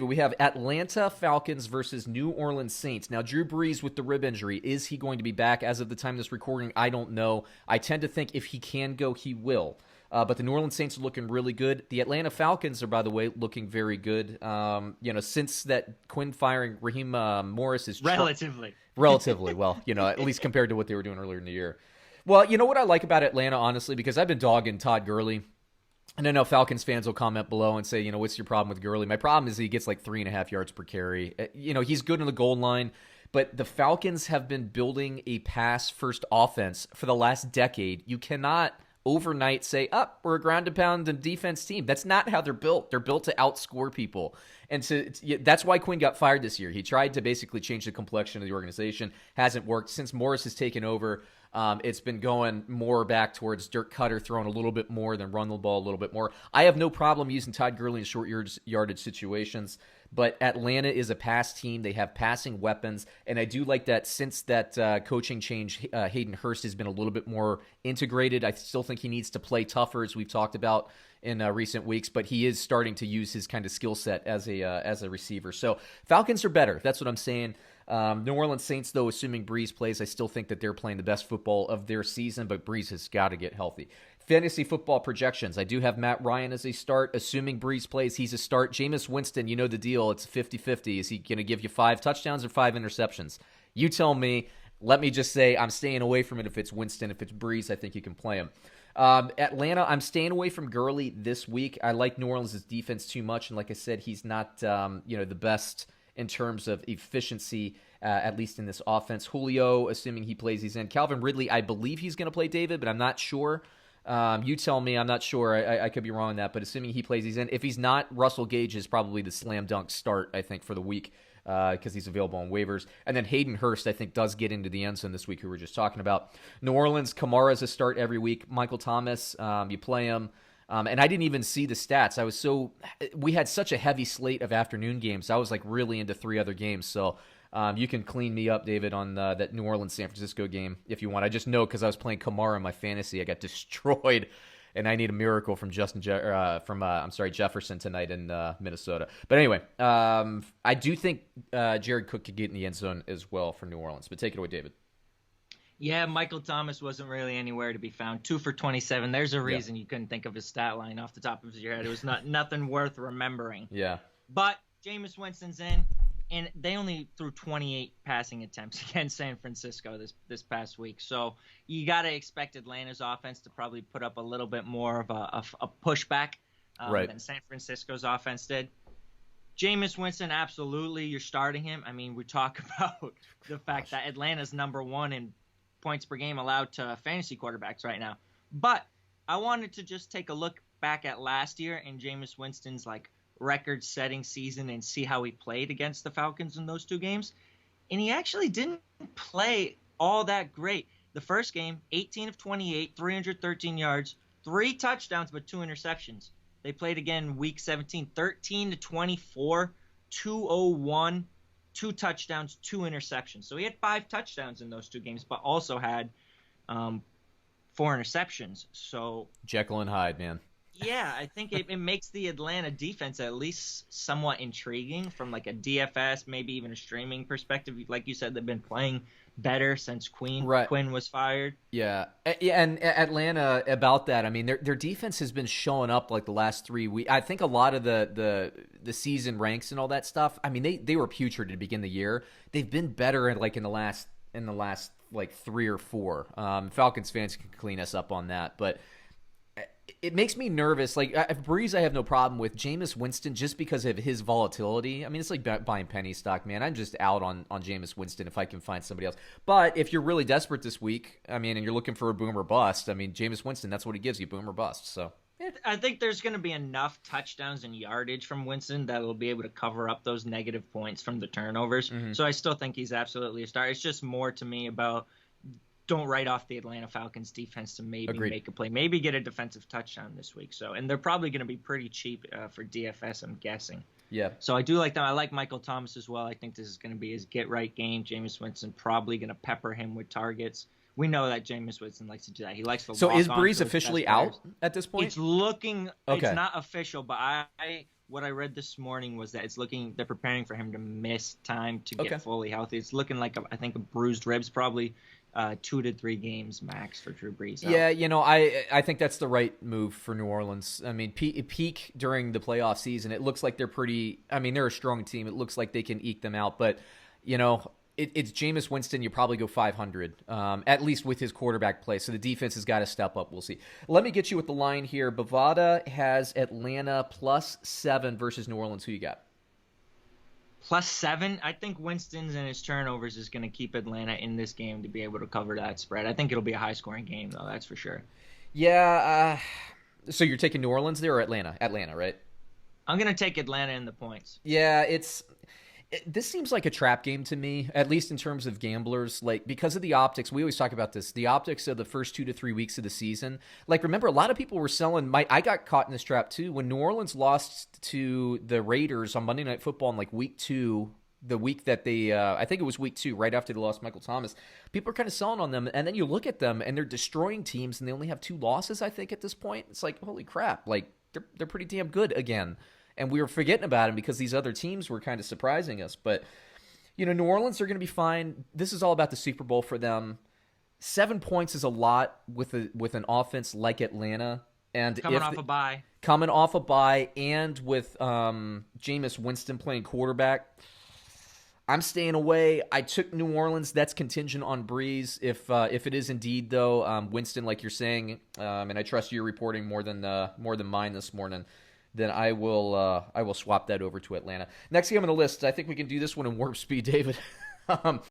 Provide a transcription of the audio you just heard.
we have Atlanta Falcons versus New Orleans Saints. Now, Drew Brees with the rib injury, is he going to be back? As of the time of this recording, I don't know. I tend to think if he can go, he will. But the New Orleans Saints are looking really good. The Atlanta Falcons are, by the way, looking very good. Since that Quinn firing, Raheem Morris is relatively well. At least compared to what they were doing earlier in the year. Well, you know what I like about Atlanta, honestly, because I've been dogging Todd Gurley. And I know Falcons fans will comment below and say, what's your problem with Gurley? My problem is he gets like 3.5 yards per carry. He's good on the goal line, but the Falcons have been building a pass-first offense for the last decade. You cannot overnight say, we're a ground-and-pound and defense team. That's not how they're built. They're built to outscore people. And so that's why Quinn got fired this year. He tried to basically change the complexion of the organization. Hasn't worked. Since Morris has taken over, it's been going more back towards Dirk Cutter throwing a little bit more than run the ball a little bit more. I have no problem using Todd Gurley in short yardage situations, but Atlanta is a pass team. They have passing weapons, and I do like that since that coaching change, Hayden Hurst has been a little bit more integrated. I still think he needs to play tougher, as we've talked about in recent weeks, but he is starting to use his kind of skill set as a receiver. So Falcons are better. That's what I'm saying. New Orleans Saints, though, assuming Brees plays, I still think that they're playing the best football of their season, but Brees has got to get healthy. Fantasy football projections. I do have Matt Ryan as a start. Assuming Brees plays, he's a start. Jameis Winston, you know the deal. It's 50-50. Is he going to give you 5 touchdowns or 5 interceptions? You tell me. Let me just say I'm staying away from it if it's Winston. If it's Brees, I think you can play him. Atlanta, I'm staying away from Gurley this week. I like New Orleans' defense too much, and like I said, he's not the best in terms of efficiency, at least in this offense. Julio, assuming he plays, he's in. Calvin Ridley, I believe he's going to play David, but I'm not sure. You tell me. I'm not sure. I could be wrong on that, but assuming he plays, he's in. If he's not, Russell Gage is probably the slam dunk start, I think, for the week because he's available on waivers. And then Hayden Hurst, I think, does get into the end zone this week, who we were just talking about. New Orleans, Kamara's a start every week. Michael Thomas, you play him. And I didn't even see the stats. We had such a heavy slate of afternoon games. I was like really into 3 other games. So you can clean me up, David, on that New Orleans-San Francisco game if you want. I just know because I was playing Kamara in my fantasy, I got destroyed, and I need a miracle from Jefferson tonight in Minnesota. But anyway, I do think Jared Cook could get in the end zone as well for New Orleans. But take it away, David. Yeah, Michael Thomas wasn't really anywhere to be found. 2 for 27. There's a reason you couldn't think of his stat line off the top of your head. It was nothing worth remembering. Yeah. But Jameis Winston's in, and they only threw 28 passing attempts against San Francisco this past week. So you got to expect Atlanta's offense to probably put up a little bit more of a pushback than San Francisco's offense did. Jameis Winston, absolutely, you're starting him. I mean, we talk about the fact that Atlanta's number 1 in points per game allowed to fantasy quarterbacks right now. But I wanted to just take a look back at last year and Jameis Winston's record-setting season and see how he played against the Falcons in those 2 games. And he actually didn't play all that great. The first game, 18 of 28, 313 yards, 3 touchdowns, but 2 interceptions. They played again week 17, 13 to 24, 201, 2 touchdowns, 2 interceptions. So he had 5 touchdowns in those 2 games, but also had 4 interceptions. So Jekyll and Hyde, man. Yeah, I think it makes the Atlanta defense at least somewhat intriguing from a DFS, maybe even a streaming perspective. Like you said, they've been playing better since Quinn was fired. Yeah, and Atlanta, about that, I mean, their defense has been showing up the last 3 weeks. I think a lot of the season ranks and all that stuff, I mean, they were putrid to begin the year. They've been better in the last 3 or 4. Falcons fans can clean us up on that, but it makes me nervous. If Brees, I have no problem with. Jameis Winston, just because of his volatility. I mean, it's like buying penny stock, man. I'm just out on Jameis Winston if I can find somebody else. But if you're really desperate this week, I mean, and you're looking for a boom or bust, I mean, Jameis Winston, that's what he gives you, boom or bust. So I think there's going to be enough touchdowns and yardage from Winston that will be able to cover up those negative points from the turnovers. Mm-hmm. So I still think he's absolutely a start. It's just more to me about don't write off the Atlanta Falcons defense to maybe make a play, maybe get a defensive touchdown this week. So, and they're probably going to be pretty cheap for DFS, I'm guessing. Yeah. So I do like them. I like Michael Thomas as well. I think this is going to be his get-right game. Jameis Winston probably going to pepper him with targets. We know that Jameis Winston likes to do that. He likes to. So is Brees officially out at this point? It's looking. Okay. It's not official, but I what I read this morning was that they're preparing for him to miss time to get fully healthy. It's looking like I think a bruised ribs, probably 2 to 3 games max for Drew Brees. Yeah, I think that's the right move for New Orleans. I mean, peak during the playoff season, it looks like they're they're a strong team. It looks like they can eke them out, but it's Jameis Winston. You probably go 500, at least with his quarterback play. So the defense has got to step up. We'll see. Let me get you with the line here. Bovada has Atlanta +7 versus New Orleans. Who you got? +7. I think Winston's and his turnovers is going to keep Atlanta in this game to be able to cover that spread. I think it'll be a high-scoring game, though. That's for sure. Yeah. So you're taking New Orleans there or Atlanta? Atlanta, right? I'm going to take Atlanta in the points. Yeah, this seems like a trap game to me, at least in terms of gamblers. Like, because of the optics, we always talk about this, the optics of the first 2 to 3 weeks of the season. Like, remember, a lot of people were selling, I got caught in this trap too. When New Orleans lost to the Raiders on Monday Night Football in like week 2, the week that they, I think it was week 2, right after they lost Michael Thomas, people are kind of selling on them. And then you look at them and they're destroying teams and they only have 2 losses, I think, at this point. It's like, holy crap, like, they're pretty damn good again. And we were forgetting about him because these other teams were kind of surprising us. But, New Orleans are going to be fine. This is all about the Super Bowl for them. 7 points is a lot with an offense like Atlanta. And coming off a bye. And with Jameis Winston playing quarterback, I'm staying away. I took New Orleans. That's contingent on Brees. If it is indeed, though, Winston, like you're saying, and I trust your reporting more than mine this morning, then I will swap that over to Atlanta. Next game on the list, I think we can do this one in warp speed, David.